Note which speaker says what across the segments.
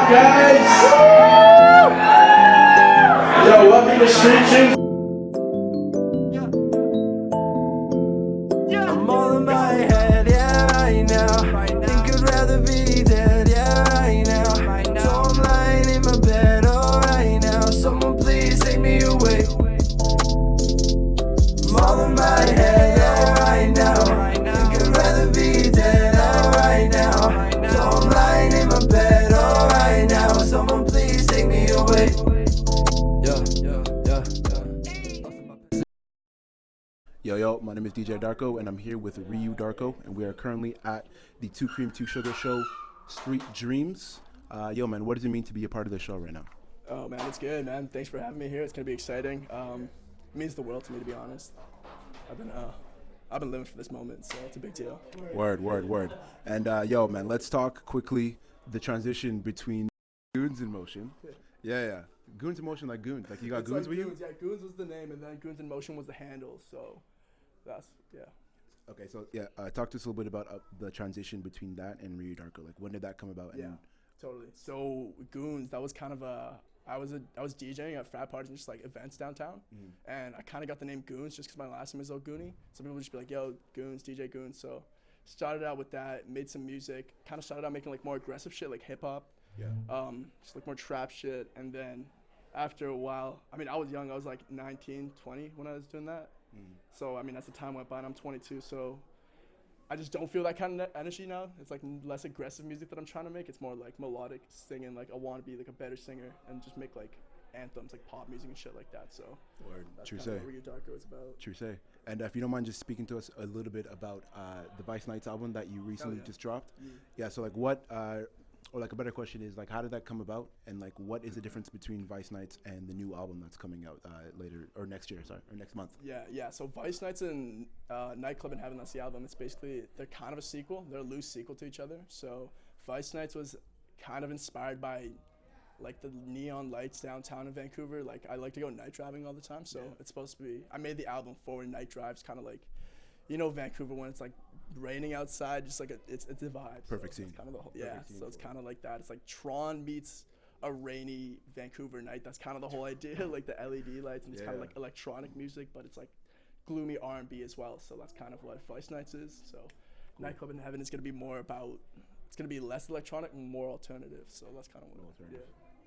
Speaker 1: up, guys? Yo, welcome to Street Tunes.
Speaker 2: I'm all in my head, yeah, right now. Think I'd rather be dead, yeah, right now. So I'm lying in my bed, all right now. Someone please take me away. I'm all in my head, yeah, right now. Think I'd rather be dead, all right now. So I'm lying in my bed, all right now. Someone please take me away. Yeah.
Speaker 3: Yo, my name is DJ Darko, and I'm here with Ryu Darko, and we are currently at the 2 Cream 2 Sugar show, Street Dreams. Yo, man, what does it mean to be a part of the show right now?
Speaker 4: Oh man, it's good, man. Thanks for having me here. It's gonna be exciting. It means the world to me, to be honest. I've been living for this moment, so it's a big deal.
Speaker 3: Word. And yo, man, let's talk quickly the transition between Goons in Motion. Yeah. Goons in Motion, like goons. Like you got
Speaker 4: It's
Speaker 3: goons
Speaker 4: like
Speaker 3: with
Speaker 4: Goons,
Speaker 3: you?
Speaker 4: Yeah, Goons was the name, and then Goons in Motion was the handle. So that's
Speaker 3: Okay, so yeah, talk to us a little bit about the transition between that and Ryu Darko. Like, when did that come about?
Speaker 4: Yeah, totally. So Goons, that was kind of I was DJing at frat parties and just like events downtown, and I kind of got the name Goons just because my last name is O'Gooney. So people would just be like, "Yo, Goons, DJ Goons." So started out with that, made some music, kind of started out making like more aggressive shit, like hip hop.
Speaker 3: Yeah.
Speaker 4: Just like more trap shit, and then after a while, I mean, I was young. I was like 19, 20 when I was doing that. So, I mean, as the time went by, and I'm 22, so I just don't feel that kind of energy now. It's like less aggressive music that I'm trying to make. It's more like melodic singing. Like I want to be like a better singer and just make like anthems, like pop music and shit like that. So that's
Speaker 3: True
Speaker 4: kind of
Speaker 3: say.
Speaker 4: what Ryu Darko is about.
Speaker 3: True say. And if you don't mind just speaking to us a little bit about the Vice Nights album that you recently just dropped. Yeah, so like what, or like a better question is like how did that come about, and like what is the difference between Vice Nights and the new album that's coming out later, or next year, or next month?
Speaker 4: Yeah. So Vice Nights and Nightclub in Heaven, that's the album. It's basically, they're kind of a sequel. They're a loose sequel to each other. So Vice Nights was kind of inspired by like the neon lights downtown in Vancouver. Like I like to go night driving all the time, so it's supposed to be, I made the album for night drives, kind of like, you know, Vancouver when it's like raining outside, just like it's a vibe.
Speaker 3: Perfect
Speaker 4: so
Speaker 3: scene.
Speaker 4: It's kind of the whole,
Speaker 3: Scene
Speaker 4: so it's kind of like that. It's like Tron meets a rainy Vancouver night. That's kind of the whole idea, like the LED lights, and it's kind of like electronic music, but it's like gloomy R&B as well. So that's kind of what Vice Nights is. So Nightclub in Heaven is gonna be more about, it's gonna be less electronic and more alternative. So that's kind of what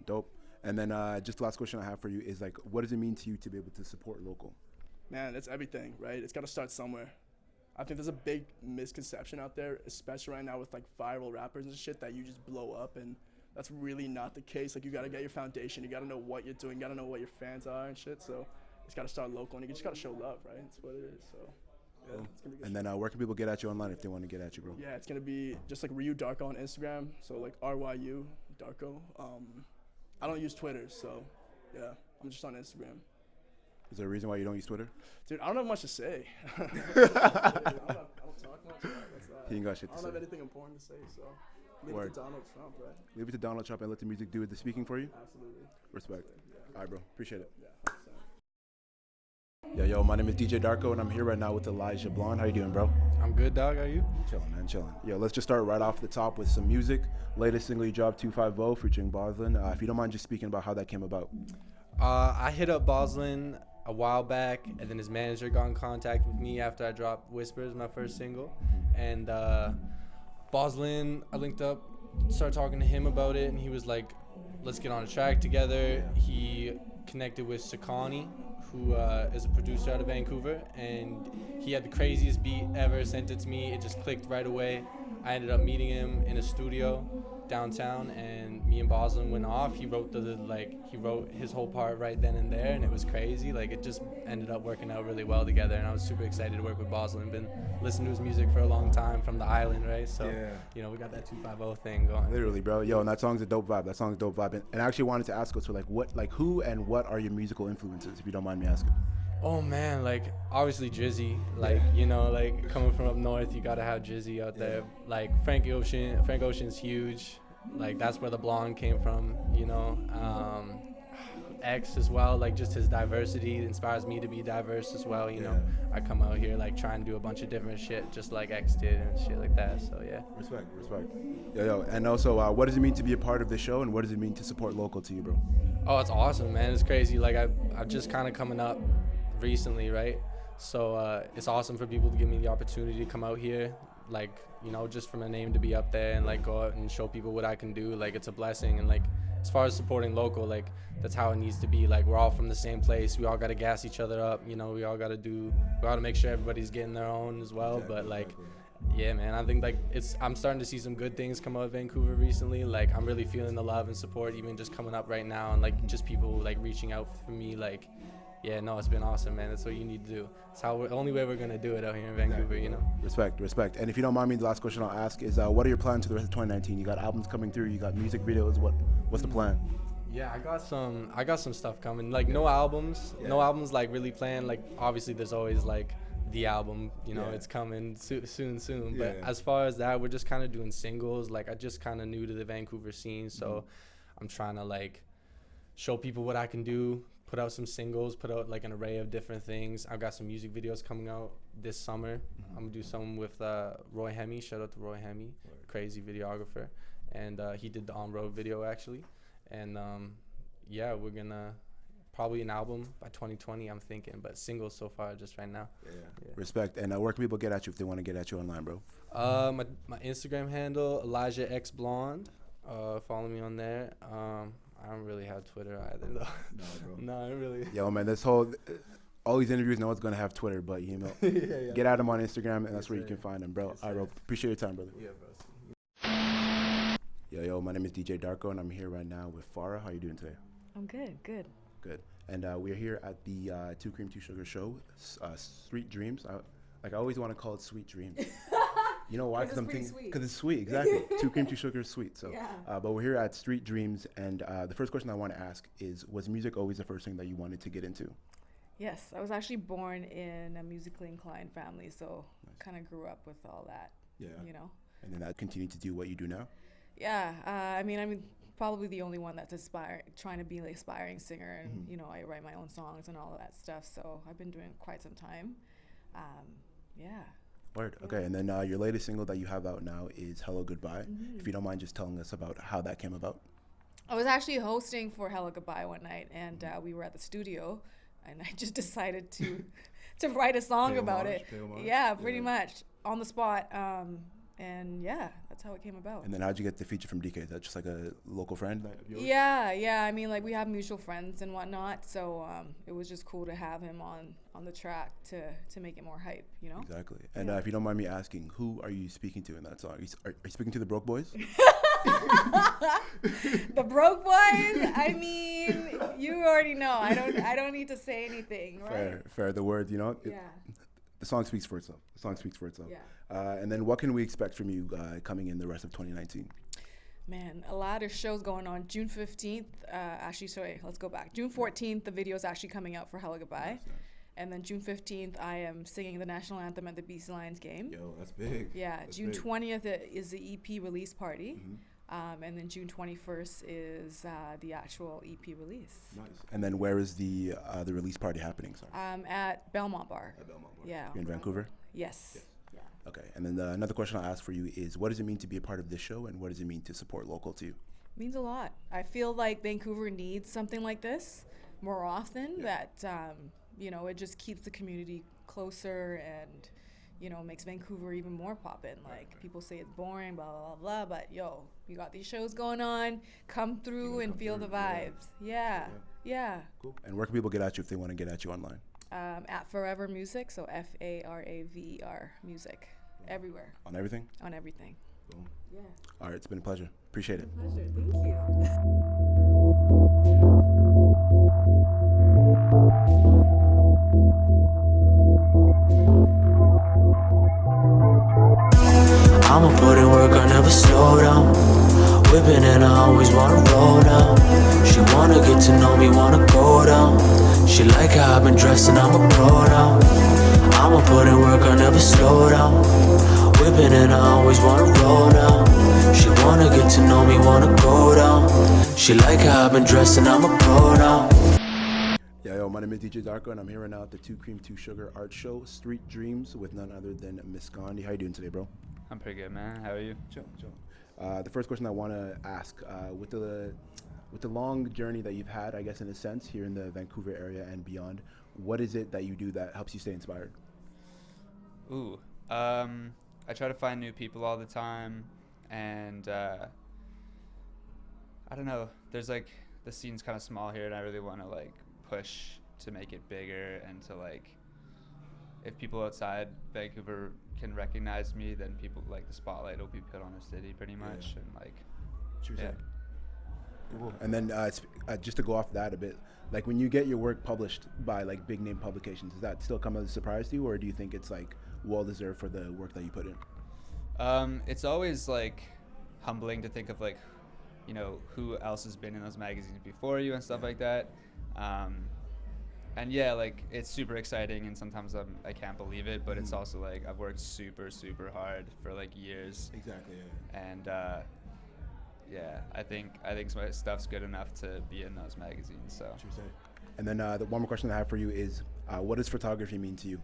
Speaker 3: Dope. And then just the last question I have for you is like, what does it mean to you to be able to support local?
Speaker 4: Man, it's everything, right? It's got to start somewhere. I think there's a big misconception out there, especially right now with like viral rappers and shit, that you just blow up, and that's really not the case. Like you got to get your foundation, you got to know what you're doing, you got to know what your fans are and shit. So it's got to start local, and you just got to show love, right? That's what it is. So yeah, it's gonna be good.
Speaker 3: And then where can people get at you online if they want to get at you, bro?
Speaker 4: Yeah, it's gonna be just like Ryu Darko on Instagram. So like RYU Darko. I don't use Twitter, so yeah, I'm just on Instagram.
Speaker 3: Is there a reason why you don't use Twitter?
Speaker 4: Dude, I don't have much to say. I don't talk much.
Speaker 3: He ain't got shit to
Speaker 4: I don't
Speaker 3: say.
Speaker 4: have anything important to say, so leave it to Donald Trump, right?
Speaker 3: Leave it to Donald Trump and let the music do the speaking for you?
Speaker 4: Absolutely.
Speaker 3: Respect. All right, bro. Appreciate it.
Speaker 4: Yeah, 100%.
Speaker 3: Yeah, yo, my name is DJ Darko, and I'm here right now with Elijah Blond. How you doing, bro?
Speaker 5: I'm good, dog. How are you?
Speaker 3: Chilling, man, chilling. Yo, let's just start right off the top with some music. Latest single you dropped, 250, featuring Boslin. If you don't mind just speaking about how that came about.
Speaker 5: I hit up Boslin a while back, and then his manager got in contact with me after I dropped Whispers, my first single. And Boslin, I linked up, started talking to him about it, and he was like, let's get on a track together. He connected with Sakani, who is a producer out of Vancouver, and he had the craziest beat ever, sent it to me. It just clicked right away. I ended up meeting him in a studio downtown, and me and Boslin went off. He wrote he wrote his whole part right then and there, and it was crazy. Like it just ended up working out really well together, and I was super excited to work with Boslin. Been listening to his music for a long time from the island, right? So you know, we got that 250 thing going.
Speaker 3: Literally, bro. Yo, and that song's a dope vibe. And I actually wanted to ask us, who and what are your musical influences, if you don't mind me asking?
Speaker 5: Oh man, like obviously Drizzy, like you know, like coming from up north, you gotta have Drizzy out there. Like Frank Ocean's huge, like that's where the Blond came from, you know. X as well. Like just his diversity inspires me to be diverse as well. You know, I come out here like trying to do a bunch of different shit, just like X did and shit like that. So yeah.
Speaker 3: Respect. Yo. And also, what does it mean to be a part of the show, and what does it mean to support local to you, bro?
Speaker 5: Oh, it's awesome, man. It's crazy. Like I've just kind of coming up recently, right? So it's awesome for people to give me the opportunity to come out here, like, you know, just for my name to be up there and like go out and show people what I can do. Like it's a blessing. And like as far as supporting local, like that's how it needs to be. Like we're all from the same place. We all got to gas each other up. You know, we all got to make sure everybody's getting their own as well. But like, yeah, man, I think like I'm starting to see some good things come out of Vancouver recently. Like I'm really feeling the love and support even just coming up right now, and like just people like reaching out for me. Like, yeah, no, it's been awesome, man. That's what you need to do. It's the only way we're going to do it out here in Vancouver, you know?
Speaker 3: Respect. And if you don't mind me, the last question I'll ask is, what are your plans for the rest of 2019? You got albums coming through, you got music videos. What's the plan?
Speaker 5: Yeah, I got some stuff coming. Like no albums like really planned. Like obviously there's always like the album, you know, it's coming soon. But as far as that, we're just kind of doing singles. Like I just kind of new to the Vancouver scene, so I'm trying to like show people what I can do. Put out some singles, put out like an array of different things. I've got some music videos coming out this summer. I'm gonna do some with Roy Hemi. Shout out to Roy Hemi, crazy videographer. And he did the on-road video actually. And yeah, we're gonna probably an album by 2020, I'm thinking, but singles so far just right now. Yeah.
Speaker 3: Respect. And where can people get at you if they want to get at you online, bro?
Speaker 5: My Instagram handle, Elijah X Blond. Follow me on there. I don't really have Twitter either, though. No, bro. No, I really.
Speaker 3: Yo, man, all these interviews, no one's going to have Twitter, but, you know, get at them on Instagram, and that's where you can find them, bro. All right, bro. Appreciate your time, brother.
Speaker 5: Yeah, bro.
Speaker 3: Yo, my name is DJ Darko, and I'm here right now with Farah. How you doing today?
Speaker 6: I'm good.
Speaker 3: Good. And we're here at the 2 Cream 2 Sugar show, Sweet Dreams. I always want to call it Sweet Dreams. You know why? Because it's sweet, exactly. 2 Cream 2 Sugar is sweet. So,
Speaker 6: yeah.
Speaker 3: But we're here at Street Dreams, and the first question I want to ask is: was music always the first thing that you wanted to get into?
Speaker 6: Yes, I was actually born in a musically inclined family, so kind of grew up with all that.
Speaker 3: Yeah.
Speaker 6: You know.
Speaker 3: And then that continued to do what you do now.
Speaker 6: Yeah. I'm probably the only one that's trying to be an aspiring singer, and you know, I write my own songs and all of that stuff. So I've been doing it quite some time. Yeah.
Speaker 3: Word. Okay, and then your latest single that you have out now is Hello Goodbye. If you don't mind just telling us about how that came about.
Speaker 6: I was actually hosting for Hello Goodbye one night, and we were at the studio, and I just decided to write a song about it. Yeah, pretty much on the spot. And yeah, that's how it came about.
Speaker 3: And then how'd you get the feature from DK? Is that just like a local friend of yours?
Speaker 6: Yeah. I mean, like we have mutual friends and whatnot, so it was just cool to have him on the track to make it more hype, you know?
Speaker 3: Exactly. And if you don't mind me asking, who are you speaking to in that song? Are you speaking to the Broke Boys?
Speaker 6: The Broke Boys? I mean, you already know. I don't need to say anything, right?
Speaker 3: Fair. The word, you know?
Speaker 6: Yeah.
Speaker 3: The song speaks for itself.
Speaker 6: Yeah.
Speaker 3: And then what can we expect from you coming in the rest of 2019?
Speaker 6: Man, a lot of shows going on. June 15th, let's go back. June 14th, the video is actually coming out for Hello Goodbye. Nice. And then June 15th, I am singing the national anthem at the BC Lions game.
Speaker 3: Yo, that's big.
Speaker 6: Yeah, June 20th is the EP release party. And then June 21st is the actual EP release.
Speaker 3: Nice. And then where is the release party happening? Sorry.
Speaker 6: At Belmont Bar. Yeah.
Speaker 3: You're in Vancouver?
Speaker 6: Yes. Yeah.
Speaker 3: Okay. And then another question I'll ask for you is, what does it mean to be a part of this show, and what does it mean to support local to you?
Speaker 6: It means a lot. I feel like Vancouver needs something like this more often. That you know, it just keeps the community closer and, you know, makes Vancouver even more poppin'. Like, people say it's boring, blah, blah, blah, but yo, you got these shows going on. Come through and feel the vibes. Yeah.
Speaker 3: Cool. And where can people get at you if they want to get at you online?
Speaker 6: At Forever Music, so FARAVER Music. Everywhere.
Speaker 3: On everything?
Speaker 6: On everything.
Speaker 3: Boom.
Speaker 6: Yeah.
Speaker 3: All right, it's been a pleasure. Appreciate it.
Speaker 6: Pleasure. Thank you.
Speaker 2: I'ma put in work, I never slow down. Whipping and I always wanna roll down. She wanna get to know me, wanna go down. She like how I've been dressed and I'm a pro now. I'ma put in work, I never slow down. Whipping and I always wanna roll down. She wanna get to know me, wanna go down. She like how I've been dressed and I'm a pro now.
Speaker 3: my name is DJ Darko, and I'm here right now at the 2 Cream 2 Sugar art show, Street Dreams, with none other than Miss Gandhi. How you doing today, bro?
Speaker 7: I'm pretty good, man. How are you?
Speaker 3: Chill. The first question I want to ask, with the long journey that you've had, I guess in a sense, here in the Vancouver area and beyond, what is it that you do that helps you stay inspired?
Speaker 7: Ooh, I try to find new people all the time, and I don't know. There's like the scene's kind of small here, and I really want to like push to make it bigger and to like, if people outside Vancouver can recognize me, then people like the spotlight will be put on the city pretty much, and like.
Speaker 3: Yeah. Cool. And then just to go off that a bit, like when you get your work published by like big name publications, does that still come as a surprise to you, or do you think it's like well deserved for the work that you put in?
Speaker 7: It's always like humbling to think of like, you know, who else has been in those magazines before you and stuff like that. And yeah, like it's super exciting, and sometimes I can't believe it, but it's also like I've worked super hard for like years.
Speaker 3: Exactly. Yeah.
Speaker 7: And yeah, I think my stuff's good enough to be in those magazines. So.
Speaker 3: True say. And then the one more question I have for you is, what does photography mean to you?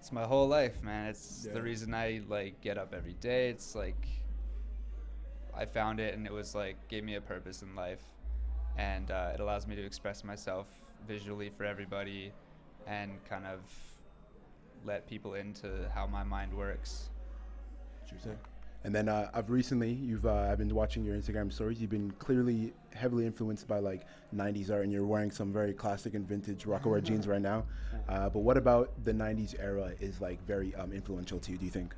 Speaker 7: It's my whole life, man. It's the reason I like get up every day. It's like I found it, and it was like gave me a purpose in life, and it allows me to express myself visually for everybody, and kind of let people into how my mind works.
Speaker 3: True say. And then I've been watching your Instagram stories. You've been clearly heavily influenced by like 90s art, and you're wearing some very classic and vintage Rockaware jeans right now. But what about the 90s era is like very influential to you, do you think?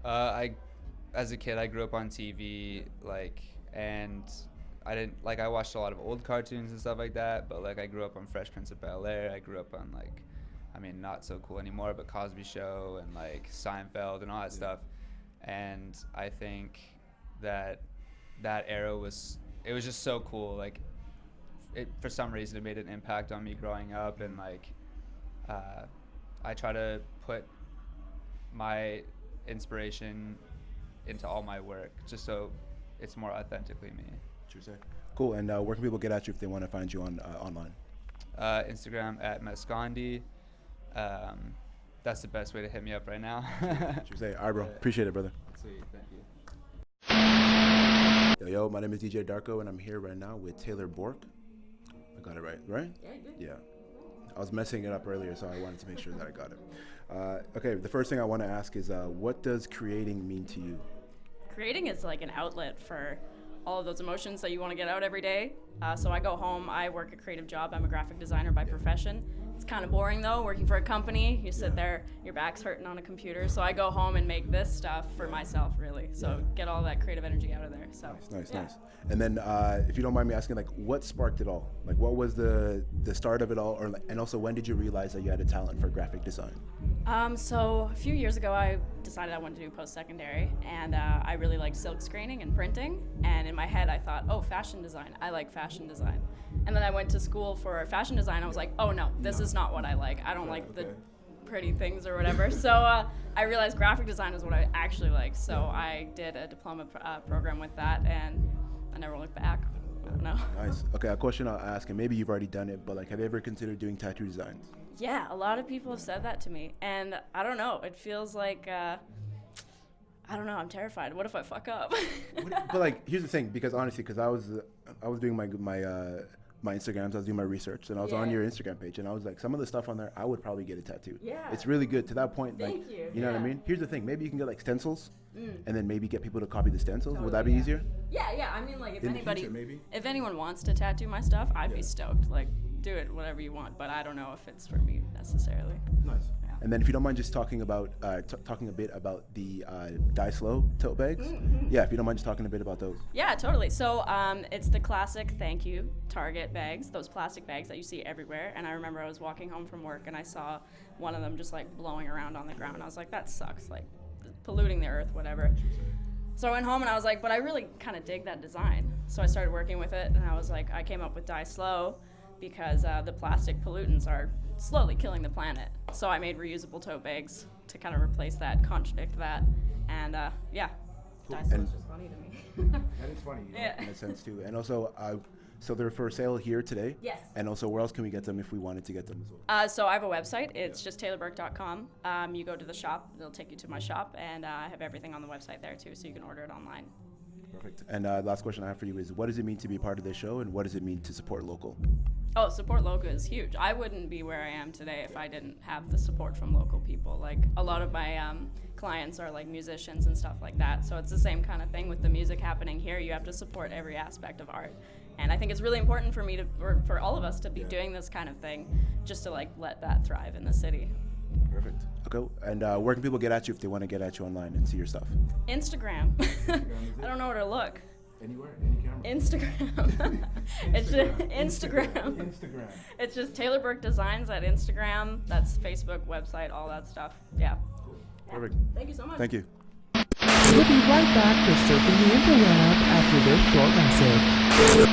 Speaker 7: As a kid, I grew up on TV, like, and I watched a lot of old cartoons and stuff like that, but like I grew up on Fresh Prince of Bel-Air. I grew up on like, I mean, not so cool anymore, but Cosby Show and like Seinfeld and all that stuff. And I think that era was just so cool. Like, for some reason, it made an impact on me growing up, and like, I try to put my inspiration into all my work, just so it's more authentically me.
Speaker 3: True say. Cool. And where can people get at you if they want to find you on online?
Speaker 7: Instagram at Mescondi. That's the best way to hit me up right now.
Speaker 3: True say. All right, bro. Appreciate it, brother.
Speaker 7: Sweet, thank you.
Speaker 3: Yo, my name is DJ Darko, and I'm here right now with Taylor Bork. I got it right? Yeah, you did. Yeah. I was messing it up earlier, so I wanted to make sure that I got it. Okay, the first thing I want to ask is, what does creating mean to you?
Speaker 8: Creating is like an outlet for all of those emotions that you want to get out every day. So I go home, I work a creative job. I'm a graphic designer by profession. It's kind of boring though, working for a company. You sit there, your back's hurting on a computer. So I go home and make this stuff for myself, really. So get all that creative energy out of there. So
Speaker 3: Nice. And then, if you don't mind me asking, like, what sparked it all? Like, what was the start of it all, and also when did you realize that you had a talent for graphic design?
Speaker 8: So a few years ago, I decided I wanted to do post-secondary, and I really liked silk screening and printing. And in my head, I thought, oh, fashion design. I like fashion design. And then I went to school for fashion design. I was like, oh no, this is not what I like. I don't like the pretty things or whatever. So I realized graphic design is what I actually like. So I did a diploma program with that, and I never looked back. I don't know.
Speaker 3: Nice. Okay, a question I'll ask, and maybe you've already done it, but like, have you ever considered doing tattoo designs?
Speaker 8: Yeah, a lot of people have said that to me, and I don't know. It feels like I don't know. I'm terrified. What if I fuck up?
Speaker 3: But like, here's the thing, because honestly, because I was doing my Instagrams, I was doing my research, and I was on your Instagram page, and I was like, some of the stuff on there, I would probably get a tattoo. Yeah. It's really good to that point.
Speaker 8: Thank
Speaker 3: like,
Speaker 8: you.
Speaker 3: You know what I mean? Here's the thing, maybe you can get like stencils, and then maybe get people to copy the stencils. Would that be easier?
Speaker 8: Yeah. I mean, like,
Speaker 3: Maybe?
Speaker 8: if anyone wants to tattoo my stuff, I'd be stoked. Like, do it whatever you want, but I don't know if it's for me necessarily.
Speaker 3: Nice. Yeah. And then if you don't mind just talking about talking a bit about the Die Slow tote bags. Yeah, if you don't mind just talking a bit about those.
Speaker 8: Yeah, totally. So it's the classic thank you Target bags, those plastic bags that you see everywhere. And I remember I was walking home from work and I saw one of them just like blowing around on the ground. I was like, that sucks, like polluting the earth, whatever. So I went home and I was like, but I really kind of dig that design. So I started working with it, and I was like, I came up with Die Slow because the plastic pollutants are slowly killing the planet. So I made reusable tote bags to kind of replace that, contradict that, and yeah, cool. Die Slow is just funny to me.
Speaker 3: That is funny, in a sense too. And also, So they're for sale here today?
Speaker 8: Yes.
Speaker 3: And also, where else can we get them if we wanted to get them as well?
Speaker 8: So I have a website. It's just taylorburke.com. You go to the shop. It'll take you to my shop, and I have everything on the website there too, so you can order it online.
Speaker 3: Perfect. And last question I have for you is, what does it mean to be part of this show, and what does it mean to support local?
Speaker 8: Oh, support local is huge. I wouldn't be where I am today if I didn't have the support from local people. Like, a lot of my clients are like musicians and stuff like that. So it's the same kind of thing with the music happening here. You have to support every aspect of art. And I think it's really important for me to, or for all of us to be doing this kind of thing, just to like let that thrive in the city.
Speaker 3: Perfect. Okay. And where can people get at you if they want to get at you online and see your stuff?
Speaker 8: Instagram. I don't know where to look.
Speaker 3: Anywhere? Any camera?
Speaker 8: Instagram. It's just Instagram.
Speaker 3: Instagram.
Speaker 8: It's just Taylor Burke Designs at Instagram. That's Facebook, website, all that stuff. Yeah.
Speaker 3: Perfect.
Speaker 8: Thank you so much.
Speaker 3: Thank you.
Speaker 9: We'll be right back to Surfing the Interweb after this short message.